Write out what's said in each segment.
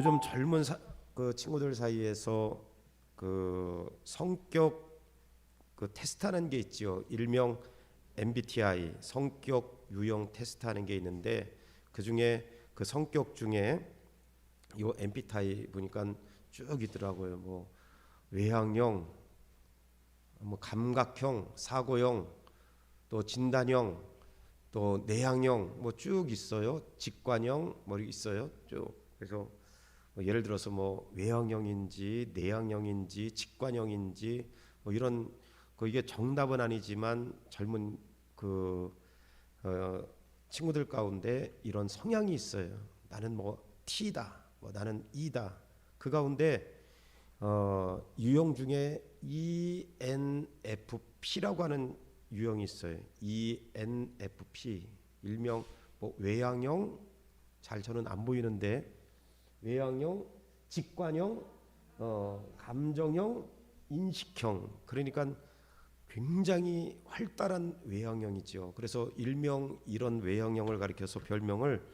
요즘 젊은 그 친구들 사이에서 그 성격 그 테스트하는 게 있죠. 일명 MBTI 성격 유형 테스트하는 게 있는데 그 중에 그 성격 중에 요 MBTI 보니까 쭉 있더라고요. 뭐 외향형, 뭐 감각형, 사고형, 또 진단형, 또 내향형 뭐 쭉 있어요. 직관형 뭐 있어요. 쭉. 그래서 뭐 예를 들어서 뭐 외향형인지 내향형인지 직관형인지 뭐 이런 이게 정답은 아니지만 젊은 그 친구들 가운데 이런 성향이 있어요. 나는 뭐 T다, 뭐 나는 E다. 그 가운데 유형 중에 ENFP라고 하는 유형이 있어요. ENFP 일명 뭐 외향형 잘 저는 안 보이는데 외향형, 직관형, 감정형, 인식형. 그러니까 굉장히 활달한 외향형이죠. 그래서 일명 이런 외향형을 가리켜서 별명을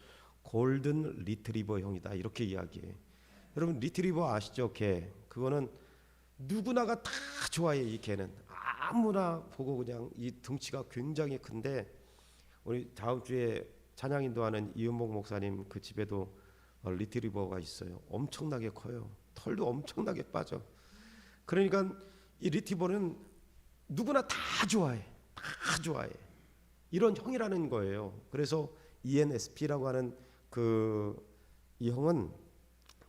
골든 리트리버형이다 이렇게 이야기해. 여러분 리트리버 아시죠? 개. 그거는 누구나가 다 좋아해. 이 개는 아무나 보고 그냥 이 덩치가 굉장히 큰데 우리 다음 주에 찬양 인도하는 이은복 목사님 그 집에도 리트리버가 있어요. 엄청나게 커요. 털도 엄청나게 빠져. 그러니까 이 리트리버는 누구나 다 좋아해. 다 좋아해. 이런 형이라는 거예요. 그래서 ENSP라고 하는 이 형은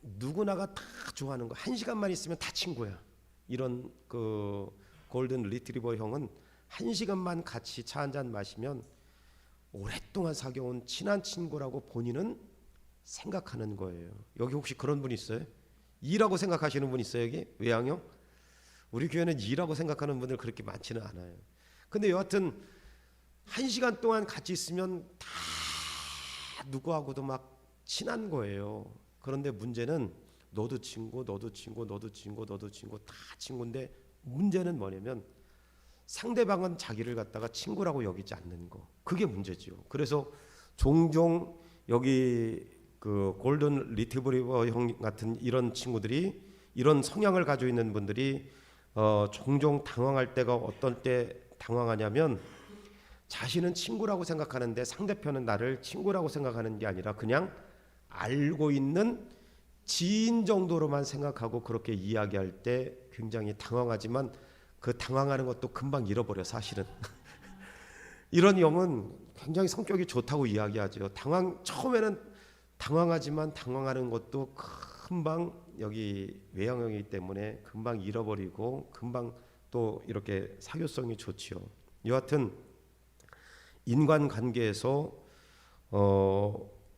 누구나가 다 좋아하는 거. 한 시간만 있으면 다 친구야. 이런 골든 리트리버 형은 한 시간만 같이 차 한잔 마시면 오랫동안 사귀어온 친한 친구라고 본인은 생각하는 거예요. 여기 혹시 그런 분 있어요? E라고 생각하시는 분 있어요? 여기 외향형? 우리 교회는 E라고 생각하는 분들 그렇게 많지는 않아요. 근데 여하튼 한 시간 동안 같이 있으면 다 누구하고도 막 친한 거예요. 그런데 문제는 너도 친구, 너도 친구, 너도 친구, 너도 친구 다 친구인데 문제는 뭐냐면 상대방은 자기를 갖다가 친구라고 여기지 않는 거. 그게 문제죠. 그래서 종종 여기 골든 리트리버 형 같은 이런 친구들이 이런 성향을 가지고 있는 분들이 종종 당황할 때가 어떤 때 당황하냐면 자신은 친구라고 생각하는데 상대편은 나를 친구라고 생각하는 게 아니라 그냥 알고 있는 지인 정도로만 생각하고 그렇게 이야기할 때 굉장히 당황하지만 그 당황하는 것도 금방 잃어버려 사실은. 이런 형은 굉장히 성격이 좋다고 이야기하죠. 처음에는 당황하지만 당황하는 것도 금방 여기 외향형이기 때문에 금방 잃어버리고 금방 또 이렇게 사교성이 좋지요. 여하튼 인간관계에서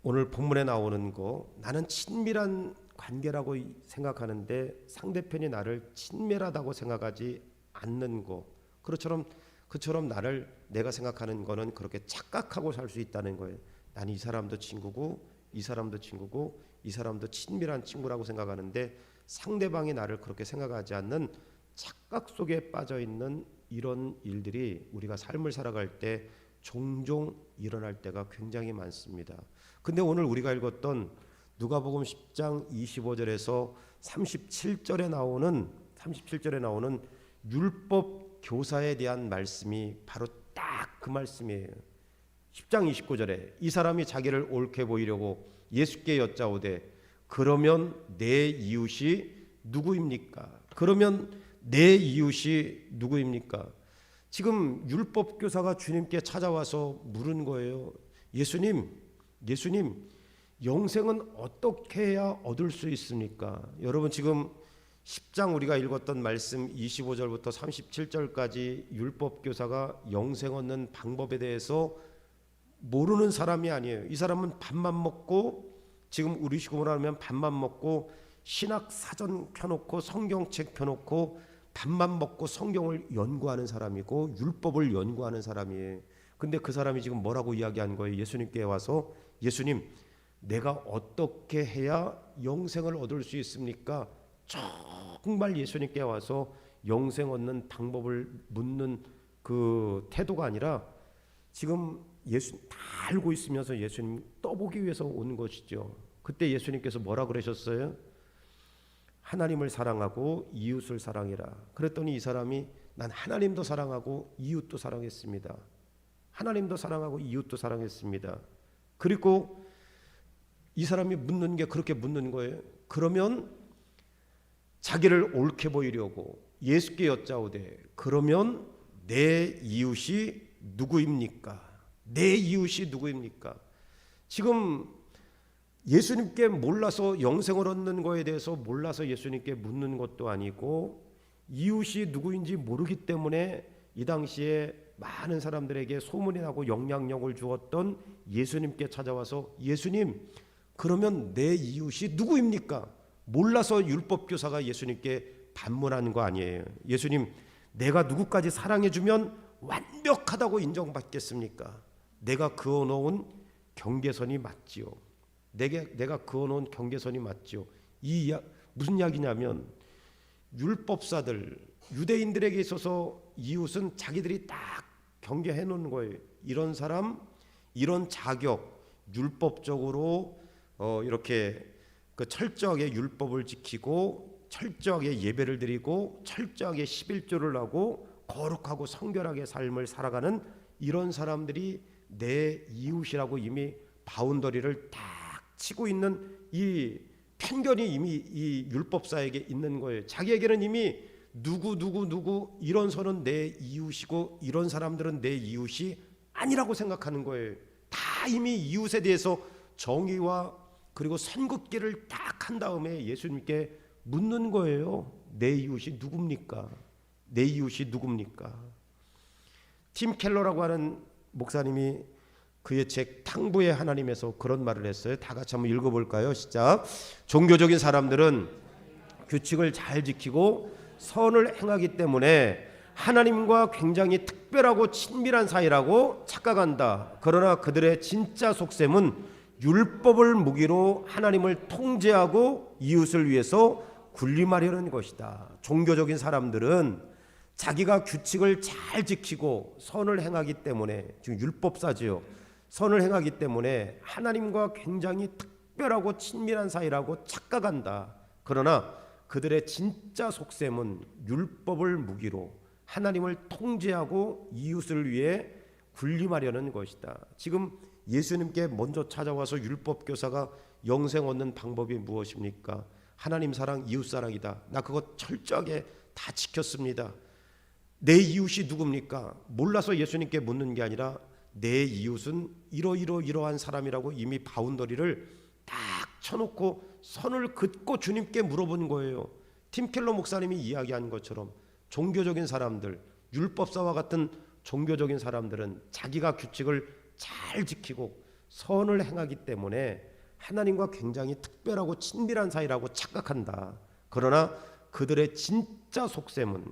오늘 본문에 나오는 거 나는 친밀한 관계라고 생각하는데 상대편이 나를 친밀하다고 생각하지 않는 거 그처럼 나를 내가 생각하는 거는 그렇게 착각하고 살 수 있다는 거예요. 난 이 사람도 친구고 이 사람도 친구고 이 사람도 친밀한 친구라고 생각하는데 상대방이 나를 그렇게 생각하지 않는 착각 속에 빠져 있는 이런 일들이 우리가 삶을 살아갈 때 종종 일어날 때가 굉장히 많습니다. 근데 오늘 우리가 읽었던 누가복음 10장 25절에서 37절에 나오는 율법 교사에 대한 말씀이 바로 딱 그 말씀이에요. 10장 29절에 이 사람이 자기를 옳게 보이려고 예수께 여짜오되 그러면 내 이웃이 누구입니까? 지금 율법 교사가 주님께 찾아와서 물은 거예요. 예수님, 영생은 어떻게 해야 얻을 수 있습니까? 여러분 지금 10장 우리가 읽었던 말씀 25절부터 37절까지 율법 교사가 영생 얻는 방법에 대해서 모르는 사람이 아니에요. 이 사람은 밥만 먹고 지금 우리 식으로 하면 밥만 먹고 신학 사전 펴놓고 성경책 펴놓고 밥만 먹고 성경을 연구하는 사람이고 율법을 연구하는 사람이에요. 근데 그 사람이 지금 뭐라고 이야기한 거예요? 예수님께 와서 예수님 내가 어떻게 해야 영생을 얻을 수 있습니까? 정말 예수님께 와서 영생 얻는 방법을 묻는 그 태도가 아니라 지금 예수님 다 알고 있으면서 예수님 떠보기 위해서 온 것이죠. 그때 예수님께서 뭐라 그러셨어요? 하나님을 사랑하고 이웃을 사랑해라. 그랬더니 이 사람이 난 하나님도 사랑하고 이웃도 사랑했습니다. 하나님도 사랑하고 이웃도 사랑했습니다. 그리고 이 사람이 묻는 게 그렇게 묻는 거예요. 그러면 자기를 옳게 보이려고 예수께 여짜오되 그러면 내 이웃이 누구입니까? 내 이웃이 누구입니까? 지금 예수님께 몰라서 영생을 얻는 거에 대해서 몰라서 예수님께 묻는 것도 아니고 이웃이 누구인지 모르기 때문에 이 당시에 많은 사람들에게 소문이 나고 영향력을 주었던 예수님께 찾아와서 예수님 그러면 내 이웃이 누구입니까? 몰라서 율법교사가 예수님께 반문하는 거 아니에요. 예수님 내가 누구까지 사랑해주면 완벽하다고 인정받겠습니까? 내가 그어놓은 경계선이 맞지요. 내가 그어놓은 경계선이 맞지요. 무슨 이야기냐면 율법사들 유대인들에게 있어서 이웃은 자기들이 딱 경계해 놓는 거예요. 이런 사람 이런 자격 율법적으로 이렇게 그 철저하게 율법을 지키고 철저하게 예배를 드리고 철저하게 11조를 하고 거룩하고 성결하게 삶을 살아가는 이런 사람들이 내 이웃이라고 이미 바운더리를 딱 치고 있는 이 편견이 이미 이 율법사에게 있는 거예요. 자기에게는 이미 누구 이런 선은 내 이웃이고 이런 사람들은 내 이웃이 아니라고 생각하는 거예요. 다 이미 이웃에 대해서 정의와 그리고 선긋기를 딱 한 다음에 예수님께 묻는 거예요. 내 이웃이 누굽니까? 내 이웃이 누굽니까? 팀 켈러라고 하는 목사님이 그의 책 탕부의 하나님에서 그런 말을 했어요. 다 같이 한번 읽어볼까요? 시작. 종교적인 사람들은 규칙을 잘 지키고 선을 행하기 때문에 하나님과 굉장히 특별하고 친밀한 사이라고 착각한다. 그러나 그들의 진짜 속셈은 율법을 무기로 하나님을 통제하고 이웃을 위해서 군림하려는 것이다. 종교적인 사람들은 자기가 규칙을 잘 지키고 선을 행하기 때문에 지금 율법사지요. 선을 행하기 때문에 하나님과 굉장히 특별하고 친밀한 사이라고 착각한다. 그러나 그들의 진짜 속셈은 율법을 무기로 하나님을 통제하고 이웃을 위해 군림하려는 것이다. 지금 예수님께 먼저 찾아와서 율법교사가 영생 얻는 방법이 무엇입니까? 하나님 사랑, 이웃 사랑이다. 나 그거 철저하게 다 지켰습니다. 내 이웃이 누굽니까? 몰라서 예수님께 묻는 게 아니라 내 이웃은 이러한 사람이라고 이미 바운더리를 딱 쳐놓고 선을 긋고 주님께 물어본 거예요. 팀 켈러 목사님이 이야기한 것처럼 종교적인 사람들, 율법사와 같은 종교적인 사람들은 자기가 규칙을 잘 지키고 선을 행하기 때문에 하나님과 굉장히 특별하고 친밀한 사이라고 착각한다. 그러나 그들의 진짜 속셈은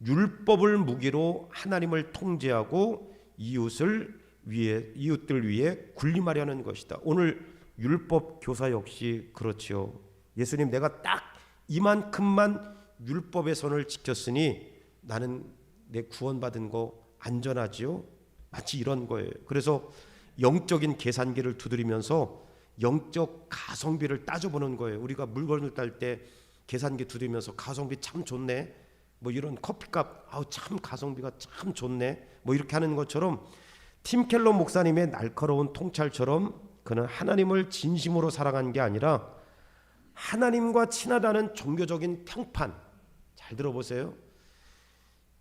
율법을 무기로 하나님을 통제하고 이웃들 위해 군림하려는 것이다. 오늘 율법 교사 역시 그렇지요. 예수님 내가 딱 이만큼만 율법의 선을 지켰으니 나는 내 구원받은 거 안전하지요? 마치 이런 거예요. 그래서 영적인 계산기를 두드리면서 영적 가성비를 따져보는 거예요. 우리가 물건을 딸 때 계산기 두드리면서 가성비 참 좋네. 뭐 이런 커피값 참 가성비가 참 좋네. 뭐 이렇게 하는 것처럼 팀 켈러 목사님의 날카로운 통찰처럼 그는 하나님을 진심으로 사랑한 게 아니라 하나님과 친하다는 종교적인 평판. 잘 들어보세요.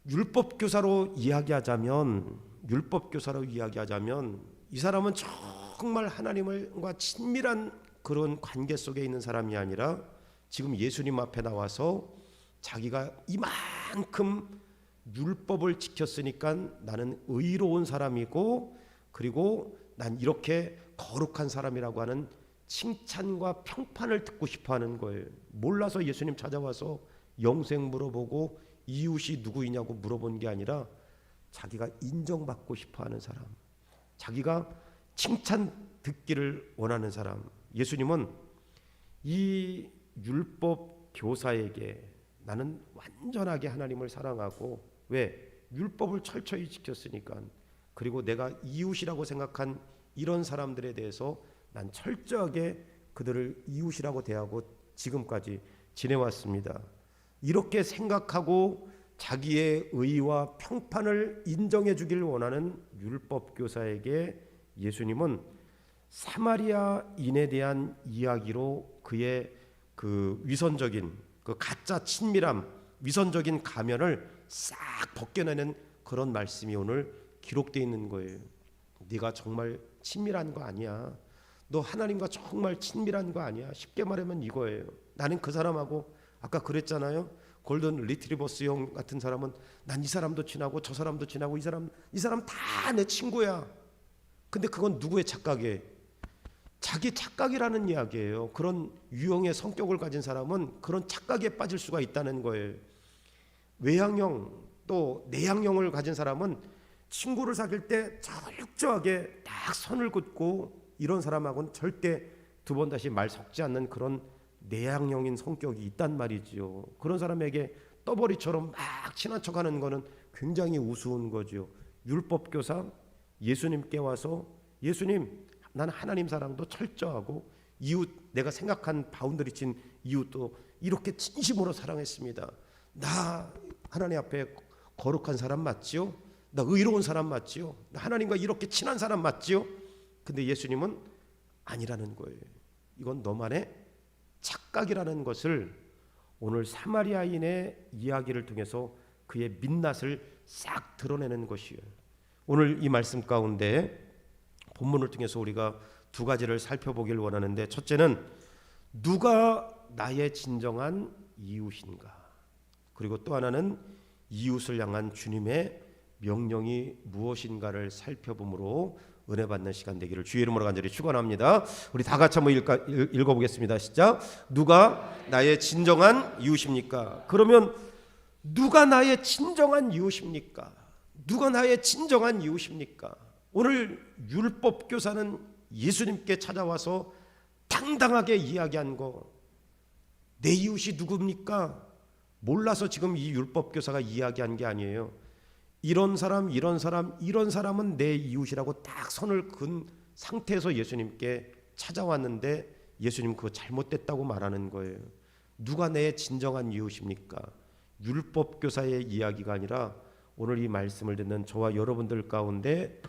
율법교사로 이야기하자면 이 사람은 정말 하나님과 친밀한 그런 관계 속에 있는 사람이 아니라 지금 예수님 앞에 나와서 자기가 이만큼 율법을 지켰으니까 나는 의로운 사람이고 그리고 난 이렇게 거룩한 사람이라고 하는 칭찬과 평판을 듣고 싶어하는 거예요. 몰라서 예수님 찾아와서 영생 물어보고 이웃이 누구이냐고 물어본 게 아니라 자기가 인정받고 싶어하는 사람, 자기가 칭찬 듣기를 원하는 사람. 예수님은 이 율법 교사에게 나는 완전하게 하나님을 사랑하고 왜? 율법을 철저히 지켰으니까. 그리고 내가 이웃이라고 생각한 이런 사람들에 대해서 난 철저하게 그들을 이웃이라고 대하고 지금까지 지내왔습니다. 이렇게 생각하고 자기의 의와 평판을 인정해 주길 원하는 율법교사에게 예수님은 사마리아인에 대한 이야기로 그의 그 위선적인 그 가짜 친밀함, 위선적인 가면을 싹 벗겨내는 그런 말씀이 오늘 기록되어 있는 거예요. 네가 정말 친밀한 거 아니야. 너 하나님과 정말 친밀한 거 아니야. 쉽게 말하면 이거예요. 나는 그 사람하고 아까 그랬잖아요. 골든 리트리버스 형 같은 사람은 난 이 사람도 친하고 저 사람도 친하고 이 사람 다 내 친구야. 근데 그건 누구의 착각이에요? 자기 착각이라는 이야기예요. 그런 유형의 성격을 가진 사람은 그런 착각에 빠질 수가 있다는 거예요. 외향형 또 내향형을 가진 사람은 친구를 사귈 때 철저하게 딱 선을 긋고 이런 사람하고는 절대 두 번 다시 말 섞지 않는 그런 내향형인 성격이 있단 말이죠. 그런 사람에게 떠벌이처럼 막 친한 척하는 거는 굉장히 우스운 거죠. 율법교사 예수님께 와서 예수님 난 하나님 사랑도 철저하고 이웃 내가 생각한 바운더리 친 이웃도 이렇게 진심으로 사랑했습니다. 나 하나님 앞에 거룩한 사람 맞지요? 나 의로운 사람 맞지요? 나 하나님과 이렇게 친한 사람 맞지요? 근데 예수님은 아니라는 거예요. 이건 너만의 착각이라는 것을 오늘 사마리아인의 이야기를 통해서 그의 민낯을 싹 드러내는 것이에요. 오늘 이 말씀 가운데 본문을 통해서 우리가 두 가지를 살펴보길 원하는데, 첫째는 누가 나의 진정한 이웃인가, 그리고 또 하나는 이웃을 향한 주님의 명령이 무엇인가를 살펴보므로 은혜 받는 시간 되기를 주의 이름으로 간절히 축원합니다. 우리 다 같이 한번 읽어보겠습니다. 시작. 누가 나의 진정한 이웃입니까? 그러면 누가 나의 진정한 이웃입니까? 누가 나의 진정한 이웃입니까? 오늘 율법교사는 예수님께 찾아와서 당당하게 이야기한 거, 내 이웃이 누굽니까? 몰라서 지금 이 율법교사가 이야기한 게 아니에요. 이런 사람, 이런 사람, 이런 사람은 내 이웃이라고 딱 선을 그은 상태에서 예수님께 찾아왔는데 예수님 그거 잘못됐다고 말하는 거예요. 누가 내 진정한 이웃입니까? 율법교사의 이야기가 아니라 오늘 이 말씀을 듣는 저와 여러분들 가운데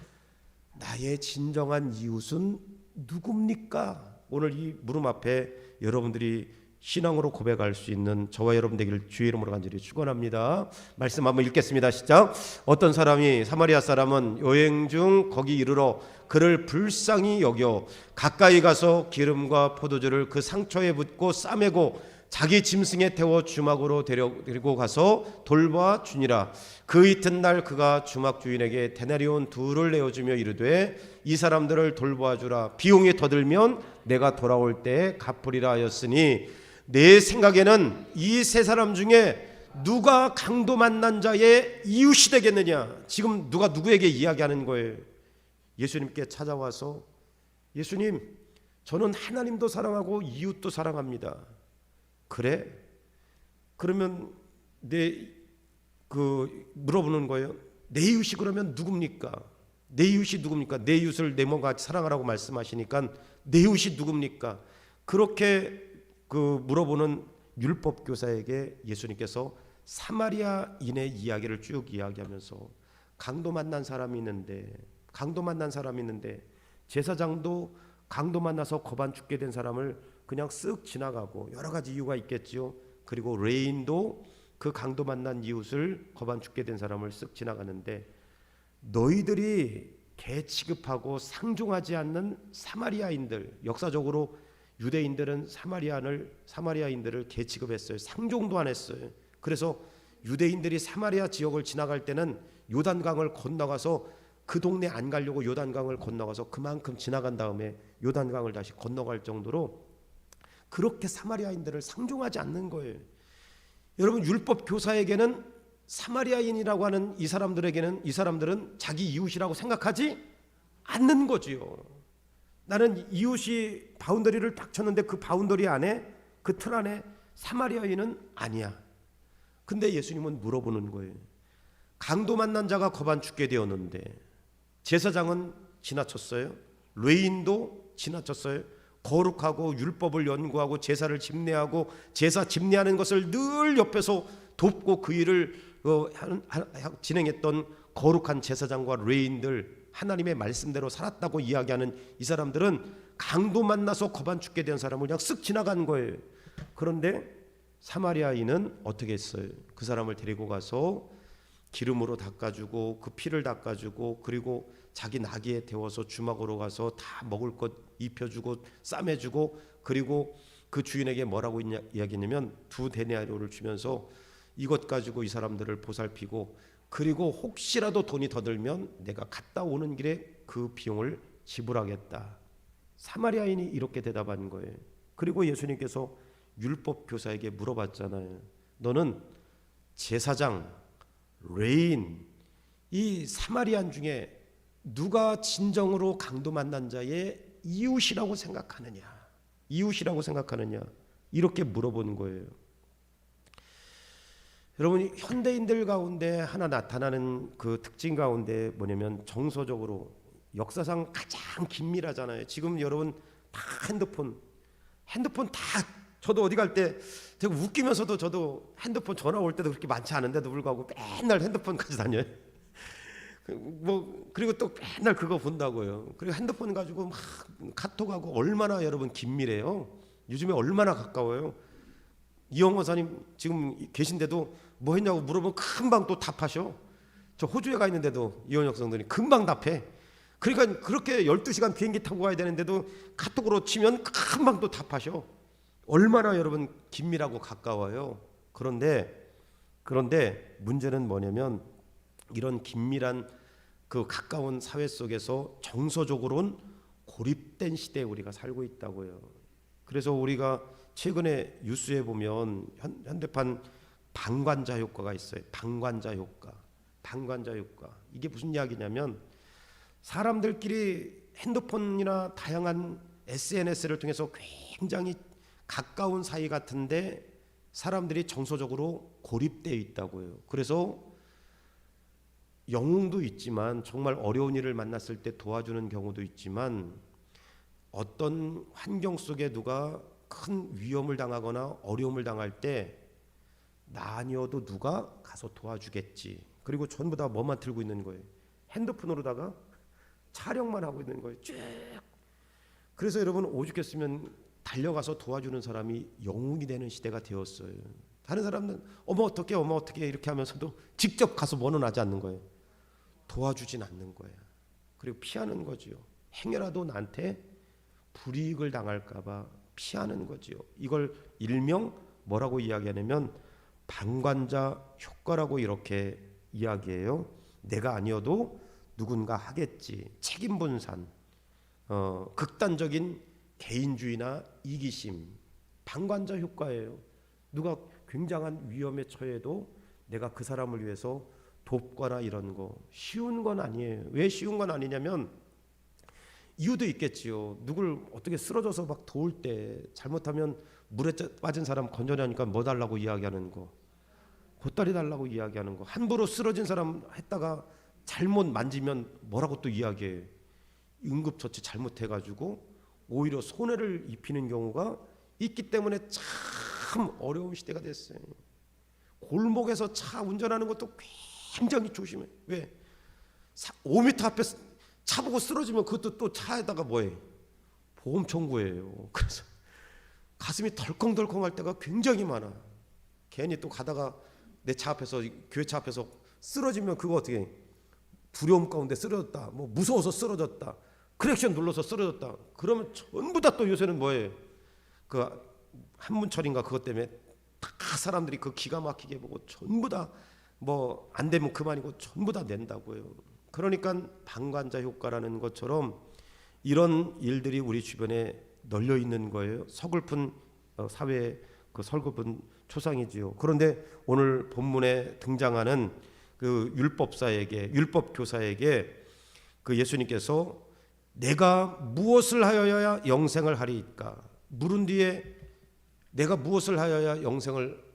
나의 진정한 이웃은 누굽니까? 오늘 이 물음 앞에 여러분들이 신앙으로 고백할 수 있는 저와 여러분 되기를 주의 이름으로 간절히 축원합니다. 말씀 한번 읽겠습니다. 시작. 어떤 사람이 사마리아 사람은 여행 중 거기 이르러 그를 불쌍히 여겨 가까이 가서 기름과 포도주를 그 상처에 붓고 싸매고 자기 짐승에 태워 주막으로 데리고 가서 돌봐 주니라. 그 이튿날 그가 주막 주인에게 데나리온 둘을 내어주며 이르되 이 사람들을 돌봐주라. 비용이 더 들면 내가 돌아올 때에 갚으리라 하였으니, 내 생각에는 이 세 사람 중에 누가 강도 만난 자의 이웃이 되겠느냐? 지금 누가 누구에게 이야기하는 거예요? 예수님께 찾아와서 예수님, 저는 하나님도 사랑하고 이웃도 사랑합니다. 그래? 그러면 물어보는 거예요. 내 이웃이 그러면 누굽니까? 내 이웃이 누굽니까? 내 이웃을 내 몸과 같이 사랑하라고 말씀하시니까 내 이웃이 누굽니까? 그렇게 물어보는 율법교사에게 예수님께서 사마리아인의 이야기를 쭉 이야기하면서 강도 만난 사람이 있는데 제사장도 강도 만나서 거반 죽게 된 사람을 그냥 쓱 지나가고, 여러 가지 이유가 있겠죠. 그리고 레인도 그 강도 만난 이웃을 거반 죽게 된 사람을 쓱 지나가는데, 너희들이 개 취급하고 상종하지 않는 사마리아인들, 역사적으로 유대인들은 사마리아인들을 개 취급했어요. 상종도 안 했어요. 그래서 유대인들이 사마리아 지역을 지나갈 때는 요단강을 건너가서 그 동네 안 가려고 요단강을 건너가서 그만큼 지나간 다음에 요단강을 다시 건너갈 정도로 그렇게 사마리아인들을 상종하지 않는 거예요. 여러분, 율법 교사에게는 사마리아인이라고 하는 이 사람들은 자기 이웃이라고 생각하지 않는 거지요. 나는 이웃이 바운더리를 딱 쳤는데 그 바운더리 안에, 그 틀 안에 사마리아인은 아니야. 근데 예수님은 물어보는 거예요. 강도 만난 자가 거반 죽게 되었는데 제사장은 지나쳤어요? 레인도 지나쳤어요. 거룩하고 율법을 연구하고 제사를 집례하고 제사 집례하는 것을 늘 옆에서 돕고 그 일을 진행했던 거룩한 제사장과 레인들, 하나님의 말씀대로 살았다고 이야기하는 이 사람들은 강도 만나서 거반 죽게 된 사람을 그냥 쓱 지나간 거예요. 그런데 사마리아인은 어떻게 했어요? 그 사람을 데리고 가서 기름으로 닦아주고 그 피를 닦아주고 그리고 자기 나귀에 태워서 주막으로 가서 다 먹을 것 입혀주고 싸매주고 그리고 그 주인에게 뭐라고 이야기했냐면 2데나리온을 주면서 이것 가지고 이 사람들을 보살피고 그리고 혹시라도 돈이 더 들면 내가 갔다 오는 길에 그 비용을 지불하겠다. 사마리아인이 이렇게 대답한 거예요. 그리고 예수님께서 율법 교사에게 물어봤잖아요. 너는 제사장, 레인, 이 사마리안 중에 누가 진정으로 강도 만난 자의 이웃이라고 생각하느냐? 이웃이라고 생각하느냐? 이렇게 물어본 거예요. 여러분, 현대인들 가운데 하나 나타나는 그 특징 가운데 뭐냐면 정서적으로 역사상 가장 긴밀하잖아요. 지금 여러분 다 핸드폰 다 저도 어디 갈 때 되게 웃기면서도 저도 핸드폰 전화 올 때도 그렇게 많지 않은데도 불구하고 맨날 핸드폰 가지고 다녀요. 그리고 또 맨날 그거 본다고요. 그리고 핸드폰 가지고 막 카톡하고 얼마나 여러분 긴밀해요. 요즘에 얼마나 가까워요. 이영호 사님 지금 계신데도 뭐 했냐고 물어보면 금방 또 답하셔. 저 호주에 가 있는데도 이원혁 성도님 금방 답해. 그러니까 그렇게 12시간 비행기 타고 가야 되는데도 카톡으로 치면 금방 또 답하셔. 얼마나 여러분 긴밀하고 가까워요. 그런데 문제는 뭐냐면 이런 긴밀한 그 가까운 사회 속에서 정서적으로는 고립된 시대에 우리가 살고 있다고요. 그래서 우리가 최근에 뉴스에 보면 현대판 방관자 효과가 있어요. 방관자 효과. 이게 무슨 이야기냐면 사람들끼리 핸드폰이나 다양한 SNS를 통해서 굉장히 가까운 사이 같은데 사람들이 정서적으로 고립되어 있다고요. 그래서 영웅도 있지만 정말 어려운 일을 만났을 때 도와주는 경우도 있지만 어떤 환경 속에 누가 큰 위험을 당하거나 어려움을 당할 때 나 아니어도 누가 가서 도와주겠지. 그리고 전부 다 뭐만 들고 있는 거예요. 핸드폰으로다가 촬영만 하고 있는 거예요. 쭉. 그래서 여러분 오죽했으면 달려가서 도와주는 사람이 영웅이 되는 시대가 되었어요. 다른 사람은 어머 어떻게 이렇게 하면서도 직접 가서 원원하지 않는 거예요. 도와주진 않는 거예요. 그리고 피하는 거지요. 행여라도 나한테 불이익을 당할까 봐 피하는 거지요. 이걸 일명 뭐라고 이야기하냐면 방관자 효과라고 이렇게 이야기해요. 내가 아니어도 누군가 하겠지. 책임 분산, 극단적인 개인주의나 이기심, 방관자 효과예요. 누가 굉장한 위험에 처해도 내가 그 사람을 위해서 돕거나 이런 거 쉬운 건 아니에요. 왜 쉬운 건 아니냐면 이유도 있겠지요. 누굴 어떻게 쓰러져서 막 도울 때 잘못하면 물에 빠진 사람 건져내니까 뭐 달라고 이야기하는 거, 보따리 달라고 이야기하는 거, 함부로 쓰러진 사람 했다가 잘못 만지면 뭐라고 또 이야기해. 응급처치 잘못해가지고 오히려 손해를 입히는 경우가 있기 때문에 참 어려운 시대가 됐어요. 골목에서 차 운전하는 것도 굉장히 조심해. 왜? 5m 앞에 차 보고 쓰러지면 그것도 또 차에다가 뭐해? 보험 청구해요. 그래서 가슴이 덜컹덜컹할 때가 굉장히 많아. 괜히 또 가다가 내 차 앞에서 교회 차 앞에서 쓰러지면 그거 어떻게 해? 두려움 가운데 쓰러졌다. 뭐 무서워서 쓰러졌다. 크랙션 눌러서 쓰러졌다. 그러면 전부 다 또 요새는 뭐예요? 그 한문철인가 그것 때문에 다 사람들이 그 기가 막히게 보고 전부 다 뭐 안 되면 그만이고 전부 다 낸다고요. 그러니까 방관자 효과라는 것처럼 이런 일들이 우리 주변에 널려 있는 거예요. 서글픈 사회의 그 서글픈 초상이지요. 그런데 오늘 본문에 등장하는 그 율법 교사에게 그 예수님께서 내가 무엇을 하여야 영생을 하리이까? 물은 뒤에 내가 무엇을 하여야 영생을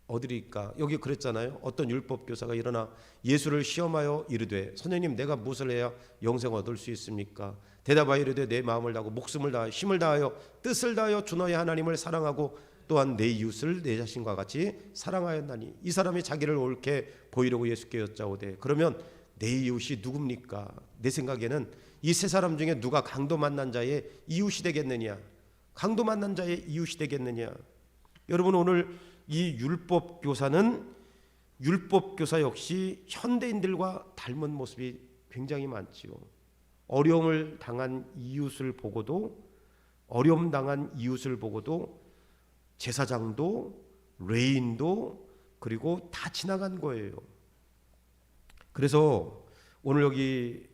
어디리까? 여기 그랬잖아요. 어떤 율법 교사가 일어나 예수를 시험하여 이르되 선생님 내가 무엇을 해야 영생 얻을 수 있습니까? 대답하여 이르되 내 마음을 다하고 목숨을 다하여 힘을 다하여 뜻을 다하여 주 너의 하나님을 사랑하고 또한 내 이웃을 내 자신과 같이 사랑하였나니. 이 사람이 자기를 옳게 보이려고 예수께 여짜오되 그러면 내 이웃이 누굽니까? 내 생각에는 이 세 사람 중에 누가 강도 만난 자의 이웃이 되겠느냐? 강도 만난 자의 이웃이 되겠느냐? 여러분 오늘 이 율법 교사는 율법 교사 역시 현대인들과 닮은 모습이 굉장히 많지요. 어려움을 당한 이웃을 보고도 어려움 당한 이웃을 보고도 제사장도 레인도 그리고 다 지나간 거예요. 그래서 오늘 여기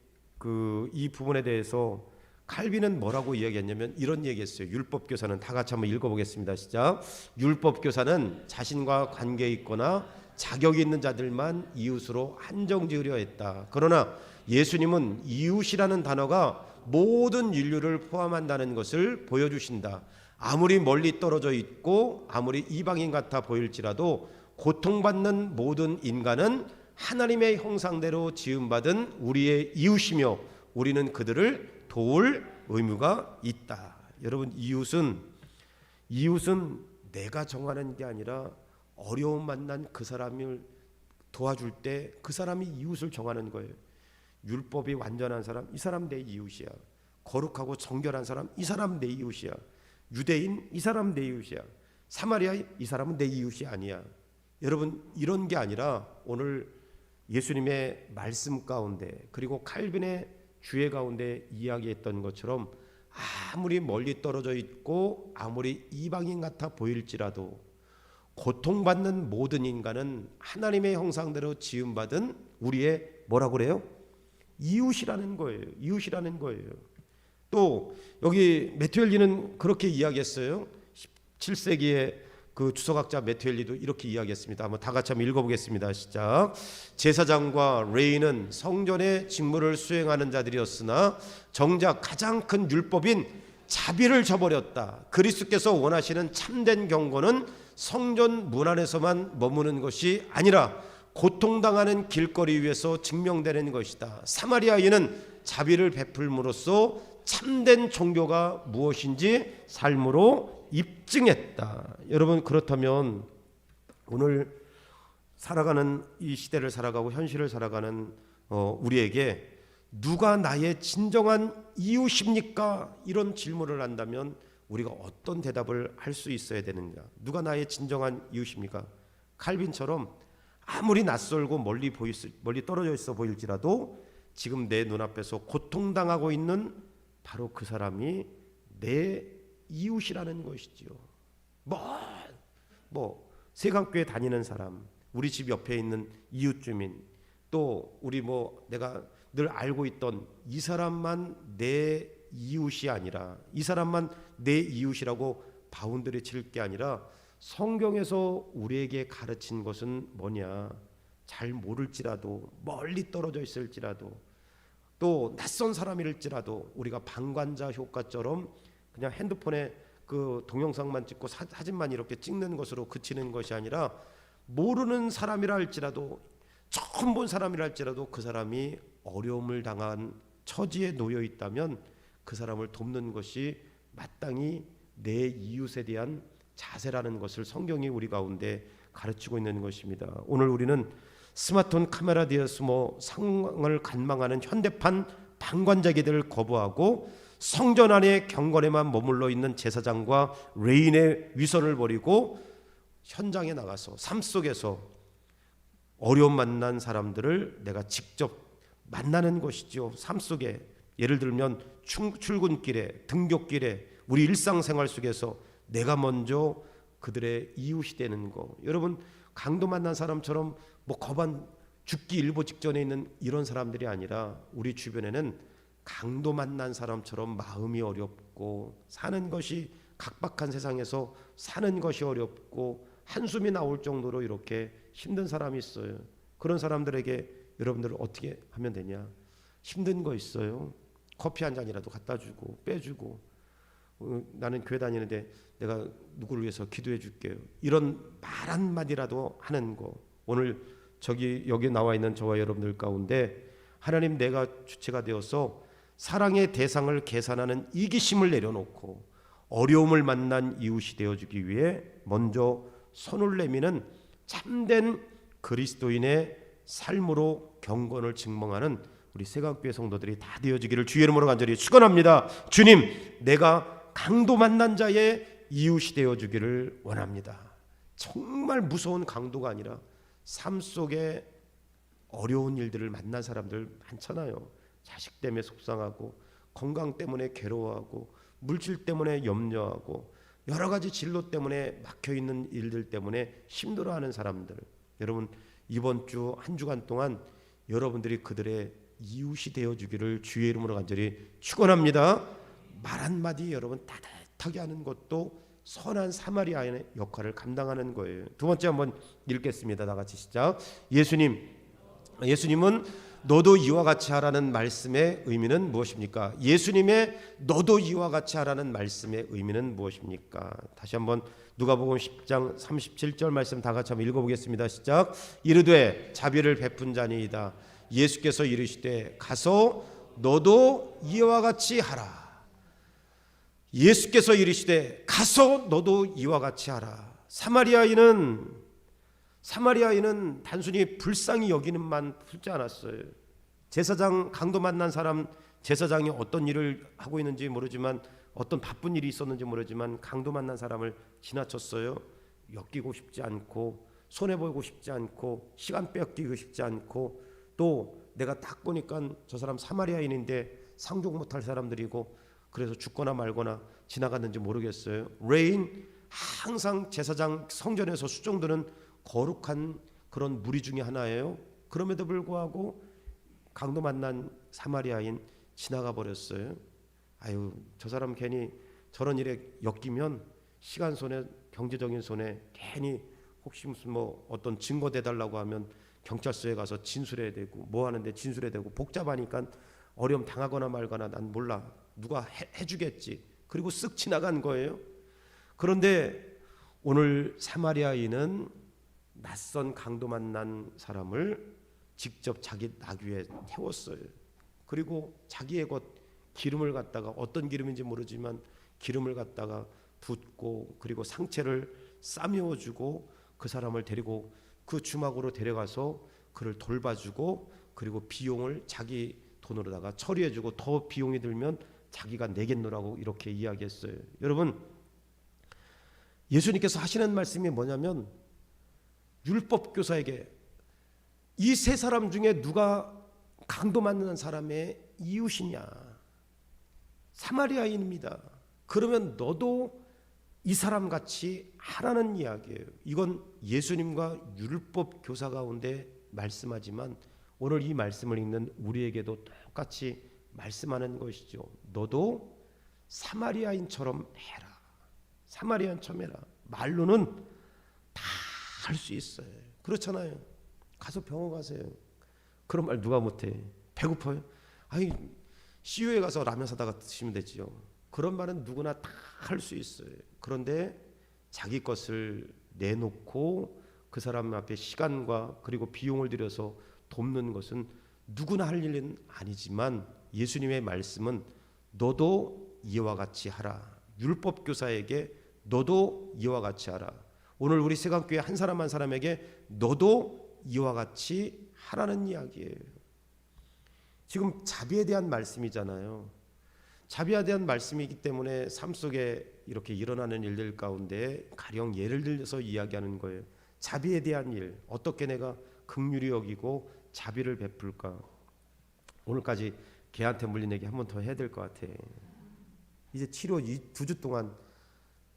이 부분에 대해서 칼빈은 뭐라고 이야기했냐면 이런 얘기했어요. 율법 교사는 다 같이 한번 읽어보겠습니다. 시작. 율법 교사는 자신과 관계 있거나 자격이 있는 자들만 이웃으로 한정지으려 했다. 그러나 예수님은 이웃이라는 단어가 모든 인류를 포함한다는 것을 보여주신다. 아무리 멀리 떨어져 있고 아무리 이방인 같아 보일지라도 고통받는 모든 인간은 하나님의 형상대로 지음받은 우리의 이웃이며 우리는 그들을 도울 의무가 있다. 여러분 이웃은 내가 정하는 게 아니라 어려움 만난 그 사람을 도와줄 때 그 사람이 이웃을 정하는 거예요. 율법이 완전한 사람, 이 사람 내 이웃이야. 거룩하고 정결한 사람, 이 사람 내 이웃이야. 유대인, 이 사람 내 이웃이야. 사마리아, 이 사람은 내 이웃이 아니야. 여러분 이런 게 아니라 오늘 예수님의 말씀 가운데 그리고 칼빈의 주의 가운데 이야기했던 것처럼 아무리 멀리 떨어져 있고 아무리 이방인 같아 보일지라도 고통받는 모든 인간은 하나님의 형상대로 지음받은 우리의 뭐라고 그래요? 이웃이라는 거예요. 이웃이라는 거예요. 또 여기 메투엘리는 그렇게 이야기했어요. 17세기의 그 주석학자 메투엘리도 이렇게 이야기했습니다. 한번 다 같이 한번 읽어보겠습니다. 시작. 제사장과 레위는 성전의 직무를 수행하는 자들이었으나 정작 가장 큰 율법인 자비를 저버렸다. 그리스도께서 원하시는 참된 경건은 성전 문 안에서만 머무는 것이 아니라 고통당하는 길거리 위에서 증명되는 것이다. 사마리아인은 자비를 베풀므로써 참된 종교가 무엇인지 삶으로 입증했다. 여러분 그렇다면 오늘 살아가는 이 시대를 살아가고 현실을 살아가는 우리에게 누가 나의 진정한 이웃입니까? 이런 질문을 한다면 우리가 어떤 대답을 할 수 있어야 되는가? 누가 나의 진정한 이웃입니까? 칼빈처럼 아무리 낯설고 멀리 떨어져 있어 보일지라도 지금 내 눈앞에서 고통당하고 있는 바로 그 사람이 내 이웃이라는 것이지요. 세강교회 다니는 사람, 우리 집 옆에 있는 이웃 주민, 또 우리 내가 늘 알고 있던 이 사람만 내 이웃이 아니라 이 사람만 내 이웃이라고 바운더리 칠 게 아니라 성경에서 우리에게 가르친 것은 뭐냐? 잘 모를지라도 멀리 떨어져 있을지라도 또 낯선 사람일지라도 우리가 방관자 효과처럼 그냥 핸드폰에 그 동영상만 찍고 사진만 이렇게 찍는 것으로 그치는 것이 아니라 모르는 사람이라 할지라도 처음 본 사람이라 할지라도 그 사람이 어려움을 당한 처지에 놓여 있다면 그 사람을 돕는 것이 마땅히 내 이웃에 대한 자세라는 것을 성경이 우리 가운데 가르치고 있는 것입니다. 오늘 우리는 스마트폰 카메라 뒤에 숨어 상황을 간망하는 현대판 방관자기들을 거부하고 성전 안에 경건에만 머물러 있는 제사장과 레인의 위선을 버리고 현장에 나가서 삶 속에서 어려움 만난 사람들을 내가 직접 만나는 것이죠. 삶 속에 예를 들면 출근길에 등굣길에 우리 일상생활 속에서 내가 먼저 그들의 이웃이 되는 거. 여러분 강도 만난 사람처럼 거반 죽기 일보 직전에 있는 이런 사람들이 아니라 우리 주변에는 강도 만난 사람처럼 마음이 어렵고 사는 것이 각박한 세상에서 사는 것이 어렵고 한숨이 나올 정도로 이렇게 힘든 사람이 있어요. 그런 사람들에게 여러분들은 어떻게 하면 되냐? 힘든 거 있어요. 커피 한 잔이라도 갖다 주고 빼주고 나는 교회 다니는데 내가 누구를 위해서 기도해 줄게요. 이런 말 한마디라도 하는 거. 오늘 여기 나와 있는 저와 여러분들 가운데 하나님 내가 주체가 되어서 사랑의 대상을 계산하는 이기심을 내려놓고 어려움을 만난 이웃이 되어주기 위해 먼저 손을 내미는 참된 그리스도인의 삶으로 경건을 증명하는 우리 세강교회 성도들이 다 되어지기를 주의 이름으로 간절히 축원합니다. 주님, 내가 강도 만난 자의 이웃이 되어주기를 원합니다. 정말 무서운 강도가 아니라 삶 속에 어려운 일들을 만난 사람들 많잖아요. 자식 때문에 속상하고 건강 때문에 괴로워하고 물질 때문에 염려하고 여러 가지 진로 때문에 막혀있는 일들 때문에 힘들어하는 사람들. 여러분 이번 주 한 주간 동안 여러분들이 그들의 이웃이 되어주기를 주의 이름으로 간절히 축원합니다. 말 한마디 여러분 따뜻하게 하는 것도 선한 사마리아인의 역할을 감당하는 거예요. 두 번째 한번 읽겠습니다. 다 같이 시작. 예수님은 너도 이와 같이 하라는 말씀의 의미는 무엇입니까? 예수님의 너도 이와 같이 하라는 말씀의 의미는 무엇입니까? 다시 한번 누가복음 10장 37절 말씀 다 같이 한번 읽어보겠습니다. 시작. 이르되 자비를 베푼 자니이다. 예수께서 이르시되 가서 너도 이와 같이 하라. 예수께서 이르시되 가서 너도 이와 같이 하라. 사마리아인은 단순히 불쌍히 여기는만 풀지 않았어요. 제사장 강도 만난 사람, 제사장이 어떤 일을 하고 있는지 모르지만 어떤 바쁜 일이 있었는지 모르지만 강도 만난 사람을 지나쳤어요. 엮이고 싶지 않고 손해보고 싶지 않고 시간 뺏기고 싶지 않고 또 내가 딱 보니까 저 사람 사마리아인인데 상종 못할 사람들이고 그래서 죽거나 말거나 지나갔는지 모르겠어요. 레인 항상 제사장 성전에서 수종드는 거룩한 그런 무리 중에 하나예요. 그럼에도 불구하고 강도 만난 사마리아인 지나가 버렸어요. 아유, 저 사람 괜히 저런 일에 엮이면 시간 손해, 경제적인 손해, 괜히 혹시 무슨 뭐 어떤 증거 대달라고 하면 경찰서에 가서 진술해야 되고 뭐 하는데 진술해야 되고 복잡하니까 어려움 당하거나 말거나 난 몰라. 누가 해주겠지. 그리고 쓱 지나간 거예요. 그런데 오늘 사마리아인은 낯선 강도 만난 사람을 직접 자기 나귀에 태웠어요. 그리고 자기의 것 기름을 갖다가 어떤 기름인지 모르지만 기름을 갖다가 붓고 그리고 상체를 싸매어주고 그 사람을 데리고 그 주막으로 데려가서 그를 돌봐주고 그리고 비용을 자기 돈으로다가 처리해주고 더 비용이 들면 자기가 내겠노라고 이렇게 이야기했어요. 여러분 예수님께서 하시는 말씀이 뭐냐면 율법교사에게 이 세 사람 중에 누가 강도 만나는 사람의 이웃이냐? 사마리아인입니다. 그러면 너도 이 사람 같이 하라는 이야기예요. 이건 예수님과 율법교사 가운데 말씀하지만 오늘 이 말씀을 읽는 우리에게도 똑같이 말씀하는 것이죠. 너도 사마리아인처럼 해라. 사마리아인처럼 해라. 말로는 다 할 수 있어요. 그렇잖아요. 가서 병원 가세요. 그런 말 누가 못해? 배고파요? 아니 CU에 가서 라면 사다가 드시면 되지요. 그런 말은 누구나 다 할 수 있어요. 그런데 자기 것을 내놓고 그 사람 앞에 시간과 그리고 비용을 들여서 돕는 것은 누구나 할 일은 아니지만 예수님의 말씀은 너도 이와 같이 하라. 율법교사에게 너도 이와 같이 하라. 오늘 우리 세강교회 한 사람 한 사람에게 너도 이와 같이 하라는 이야기예요. 지금 자비에 대한 말씀이잖아요. 자비에 대한 말씀이기 때문에 삶 속에 이렇게 일어나는 일들 가운데 가령 예를 들어서 이야기하는 거예요. 자비에 대한 일, 어떻게 내가 긍휼히 여기고 자비를 베풀까? 오늘까지 개한테 물린 얘기 한 번 더 해야 될 것 같아. 이제 치료 2주 동안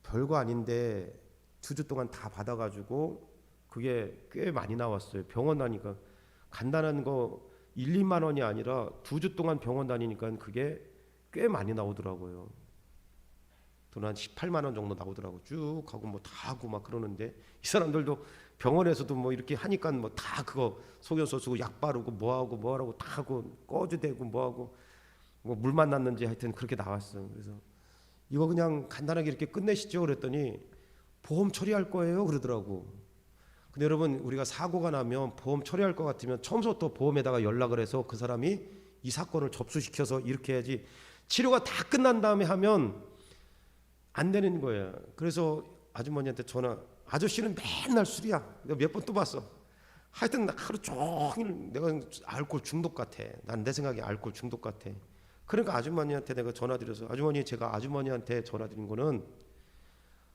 별거 아닌데 2주 동안 다 받아가지고 그게 꽤 많이 나왔어요. 병원 다니까 간단한 거 1, 2만 원이 아니라 2주 동안 병원 다니니까 그게 꽤 많이 나오더라고요. 돈 한 18만 원 정도 나오더라고. 쭉 하고 뭐 다 하고 막 그러는데 이 사람들도 병원에서도 뭐 이렇게 하니까 뭐 다 그거 속여서 쓰고 약 바르고 뭐 하고 뭐 하라고 다 하고 꺼주대고 뭐 하고 뭐 물 만났는지 하여튼 그렇게 나왔어. 그래서 이거 그냥 간단하게 이렇게 끝내시죠. 그랬더니 보험 처리할 거예요 그러더라고. 근데 여러분, 우리가 사고가 나면 보험 처리할 것 같으면 처음부터 보험에다가 연락을 해서 그 사람이 이 사건을 접수시켜서 이렇게 해야지, 치료가 다 끝난 다음에 하면 안 되는 거예요. 그래서 아주머니한테 전화, 아저씨는 맨날 술이야. 내가 몇 번 또 봤어. 하여튼 하루 종일 내가 알코올 중독 같아. 난 내 생각에 알코올 중독 같아. 그러니까 아주머니한테 내가 전화드려서, 아주머니, 제가 아주머니한테 전화드린 거는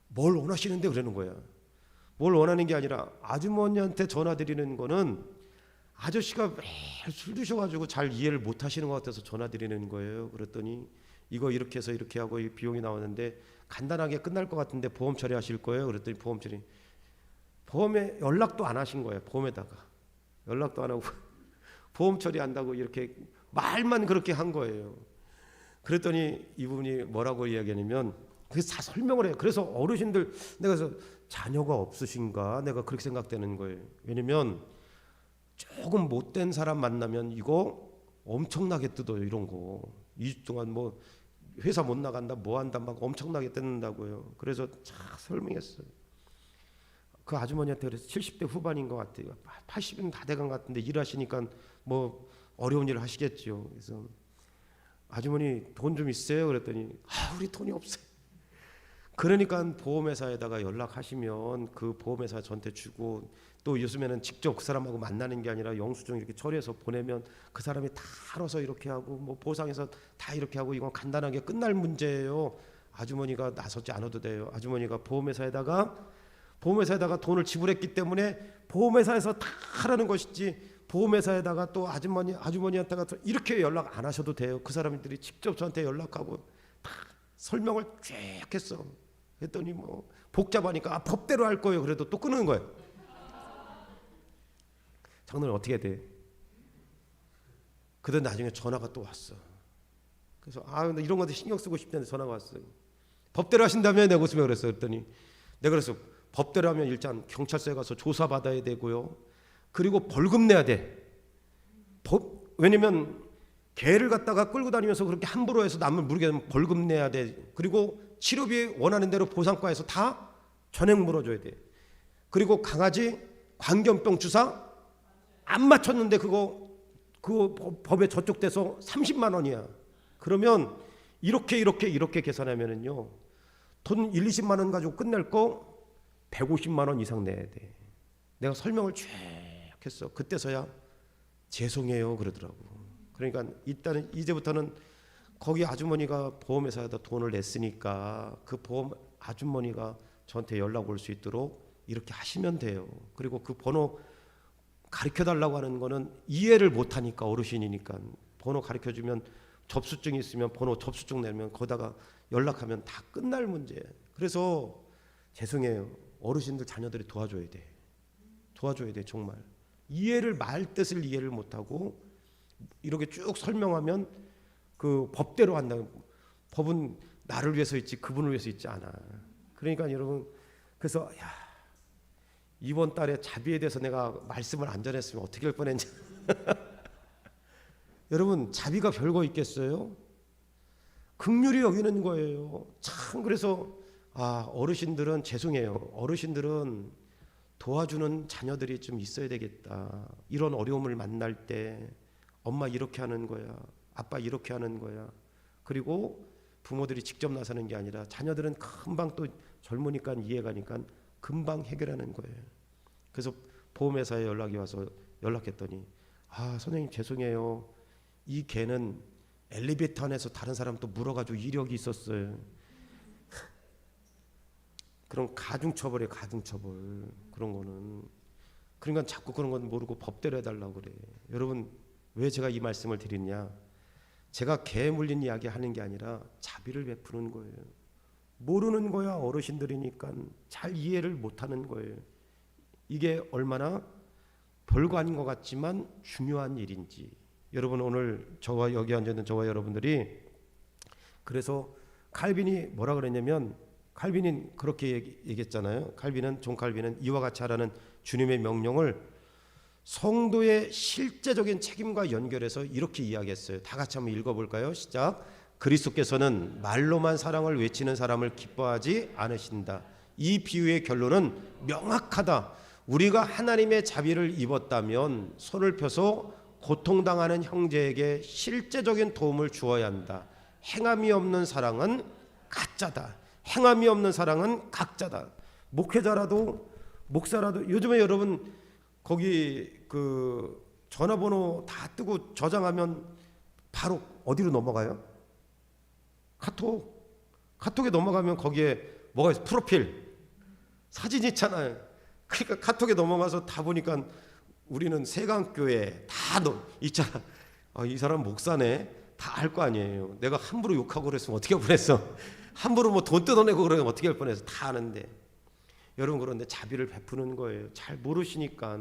뭘 원하시는데 그러는 거야. 뭘 원하는 게 아니라 아주머니한테 전화드리는 거는 아저씨가 매일 술 드셔가지고 잘 이해를 못 하시는 것 같아서 전화드리는 거예요. 그랬더니 이거 이렇게 해서 이렇게 하고 이 비용이 나오는데 간단하게 끝날 것 같은데 보험 처리하실 거예요? 그랬더니 보험 처리, 보험에 연락도 안 하신 거예요. 보험에다가 연락도 안 하고 보험 처리한다고 이렇게 말만 그렇게 한 거예요. 그랬더니 이분이 뭐라고 이야기하냐면, 그래서 다 설명을 해요. 그래서 어르신들, 내가 그래서 자녀가 없으신가 내가 그렇게 생각되는 거예요. 왜냐면 조금 못된 사람 만나면 이거 엄청나게 뜯어요. 이런 거 2주 동안 뭐 회사 못 나간다 뭐 한다 막 엄청나게 뜯는다고요. 그래서 잘 설명했어요. 그 아주머니한테 그래서 70대 후반인 것 같아요. 80은 다 돼간 것 같은데 일하시니까 뭐 어려운 일을 하시겠죠. 그래서 아주머니 돈 좀 있어요? 그랬더니 우리 돈이 없어요. 그러니까 보험회사에다가 연락하시면 그 보험회사 저한테 주고, 또 요즘에는 직접 그 사람하고 만나는 게 아니라 영수증 이렇게 처리해서 보내면 그 사람이 다 알아서 이렇게 하고 뭐 보상해서 다 이렇게 하고, 이건 간단하게 끝날 문제예요. 아주머니가 나서지 않아도 돼요. 아주머니가 보험회사에다가 돈을 지불했기 때문에 보험회사에서 다 하라는 것이지, 보험회사에다가 또 아주머니한테가 이렇게 연락 안 하셔도 돼요. 그 사람들이 직접 저한테 연락하고 다 설명을 쭉 했어. 했더니 뭐 복잡하니까 법대로 할 거예요. 그래도 또 끊는 거예요. 장로님 어떻게 돼? 그러다 나중에 전화가 또 왔어. 그래서 근데 이런 것도 신경 쓰고 싶다는데 전화가 왔어요. 법대로 하신다며? 내가 웃으며 그랬어. 그랬더니 내가 그래서 법대로 하면 일단 경찰서에 가서 조사받아야 되고요. 그리고 벌금 내야 돼. 왜냐면 개를 갖다가 끌고 다니면서 그렇게 함부로 해서 남을 물게 되면 벌금 내야 돼. 그리고 치료비 원하는 대로 보상과에서 다 전액 물어줘야 돼. 그리고 강아지 광견병 주사 안 맞췄는데 그거 법에 저촉돼서 30만 원이야. 그러면 이렇게 계산하면은요, 돈 1, 20만 원 가지고 끝낼 거 150만 원 이상 내야 돼. 내가 설명을 쭉 했어. 그때서야 죄송해요 그러더라고. 그러니까 일단은 이제부터는 거기 아주머니가 보험회사에다 돈을 냈으니까 그 보험 아주머니가 저한테 연락 올 수 있도록 이렇게 하시면 돼요. 그리고 그 번호 가르쳐 달라고 하는 거는 이해를 못 하니까, 어르신이니까 번호 가르쳐 주면, 접수증이 있으면 번호 접수증 내면 거기다가 연락하면 다 끝날 문제예요. 그래서 죄송해요. 어르신들 자녀들이 도와줘야 돼. 정말. 말뜻을 이해를 못 하고 이렇게 쭉 설명하면 그 법대로 한다. 법은 나를 위해서 있지 그분을 위해서 있지 않아. 그러니까 여러분, 그래서 이번 달에 자비에 대해서 내가 말씀을 안 전했으면 어떻게 할 뻔했냐. 여러분, 자비가 별거 있겠어요? 긍휼히 여기는 거예요. 참. 그래서 어르신들은 죄송해요. 어르신들은 도와주는 자녀들이 좀 있어야 되겠다. 이런 어려움을 만날 때 엄마 이렇게 하는 거야, 아빠 이렇게 하는 거야. 그리고 부모들이 직접 나서는 게 아니라 자녀들은 금방, 또 젊으니까 이해가니까 금방 해결하는 거예요. 그래서 보험회사에 연락이 와서 연락했더니 선생님 죄송해요. 이 개는 엘리베이터 안에서 다른 사람 또 물어가지고 이력이 있었어요. 그런 가중처벌이에요. 가중처벌. 그런 거는. 그러니까 자꾸 그런 건 모르고 법대로 해달라고 그래. 여러분, 왜 제가 이 말씀을 드리냐, 제가 개 물린 이야기 하는 게 아니라 자비를 베푸는 거예요. 모르는 거야. 어르신들이니까 잘 이해를 못하는 거예요. 이게 얼마나 별거 아닌 것 같지만 중요한 일인지. 여러분, 오늘 저와 여기 앉아있는 저와 여러분들이, 그래서 칼빈이 뭐라 그랬냐면, 칼빈은 그렇게 얘기했잖아요. 존 칼빈은 이와 같이 하라는 주님의 명령을 성도의 실제적인 책임과 연결해서 이렇게 이야기했어요. 다 같이 한번 읽어볼까요? 시작. 그리스도께서는 말로만 사랑을 외치는 사람을 기뻐하지 않으신다. 이 비유의 결론은 명확하다. 우리가 하나님의 자비를 입었다면 손을 펴서 고통당하는 형제에게 실제적인 도움을 주어야 한다. 행함이 없는 사랑은 가짜다. 행함이 없는 사랑은 각자다. 목회자라도 목사라도 요즘에 여러분 거기 그 전화번호 다 뜨고 저장하면 바로 어디로 넘어가요? 카톡에 넘어가면 거기에 뭐가 있어? 프로필 사진 있잖아요. 그러니까 카톡에 넘어가서 다 보니까 우리는 세강교회 다 있잖아. 이 사람 목사네. 다 알 거 아니에요. 내가 함부로 욕하고 그랬으면 어떻게 할 뻔했어. 함부로 뭐 돈 뜯어내고 그러면 어떻게 할 뻔했어. 다 아는데. 여러분 그런데 자비를 베푸는 거예요. 잘 모르시니까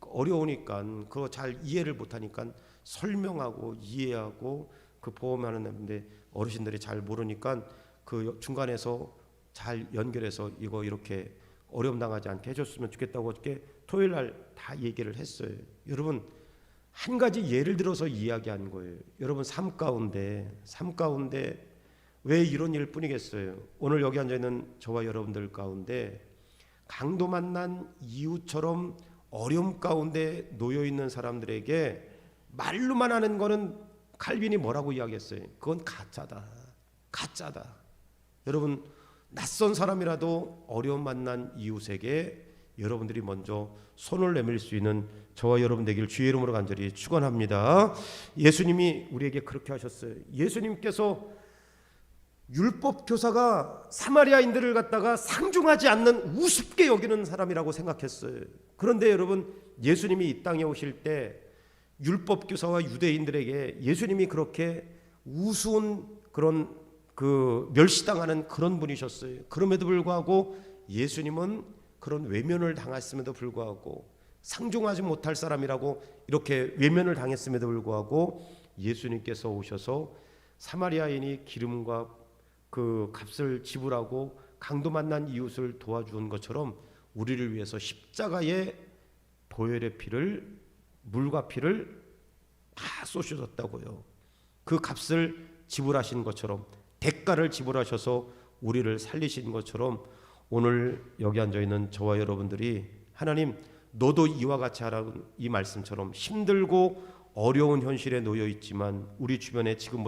어려우니까 그거 잘 이해를 못하니까 설명하고 이해하고 그 보험하는데 어르신들이 잘 모르니까 그 중간에서 잘 연결해서 이거 이렇게 어려움 당하지 않게 해줬으면 좋겠다고 어저께 토요일 날 다 얘기를 했어요. 여러분 한 가지 예를 들어서 이야기한 거예요. 여러분 삶 가운데 왜 이런 일 뿐이겠어요. 오늘 여기 앉아있는 저와 여러분들 가운데 강도 만난 이웃처럼 어려움 가운데 놓여있는 사람들에게 말로만 하는 거는 칼빈이 뭐라고 이야기했어요? 그건 가짜다. 여러분 낯선 사람이라도 어려움 만난 이웃에게 여러분들이 먼저 손을 내밀 수 있는 저와 여러분 되기를 주의 이름으로 간절히 축원합니다. 예수님이 우리에게 그렇게 하셨어요. 예수님께서 율법 교사가 사마리아인들을 갖다가 상중하지 않는 우습게 여기는 사람이라고 생각했어요. 그런데 여러분 예수님이 이 땅에 오실 때 율법 교사와 유대인들에게 예수님이 그렇게 우스운 그런 그 멸시당하는 그런 분이셨어요. 그럼에도 불구하고 예수님은 그런 외면을 당했음에도 불구하고 상중하지 못할 사람이라고 이렇게 외면을 당했음에도 불구하고 예수님께서 오셔서 사마리아인이 기름과 그 값을 지불하고 강도 만난 이웃을 도와준 것처럼 우리를 위해서 십자가에 보혈의 피를 물과 피를 다 쏟으셨다고요. 그 값을 지불하신 것처럼 대가를 지불하셔서 우리를 살리신 것처럼 오늘 여기 앉아있는 저와 여러분들이 하나님 너도 이와 같이 하라는 이 말씀처럼 힘들고 어려운 현실에 놓여 있지만 우리 주변에 지금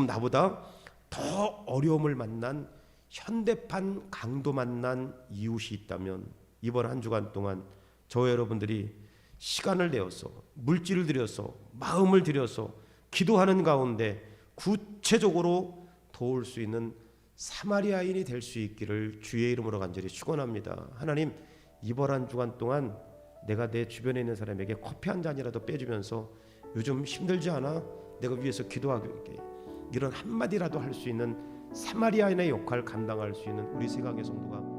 나보다 더 어려움을 만난 현대판 강도 만난 이웃이 있다면 이번 한 주간 동안 저와 여러분들이 시간을 내어서 물질을 들여서 마음을 들여서 기도하는 가운데 구체적으로 도울 수 있는 사마리아인이 될 수 있기를 주의 이름으로 간절히 축원합니다. 하나님 이번 한 주간 동안 내가 내 주변에 있는 사람에게 커피 한 잔이라도 빼주면서 요즘 힘들지 않아? 내가 위해서 기도하게 이런 한마디라도 할 수 있는 사마리아인의 역할을 감당할 수 있는 우리 세강의 성도가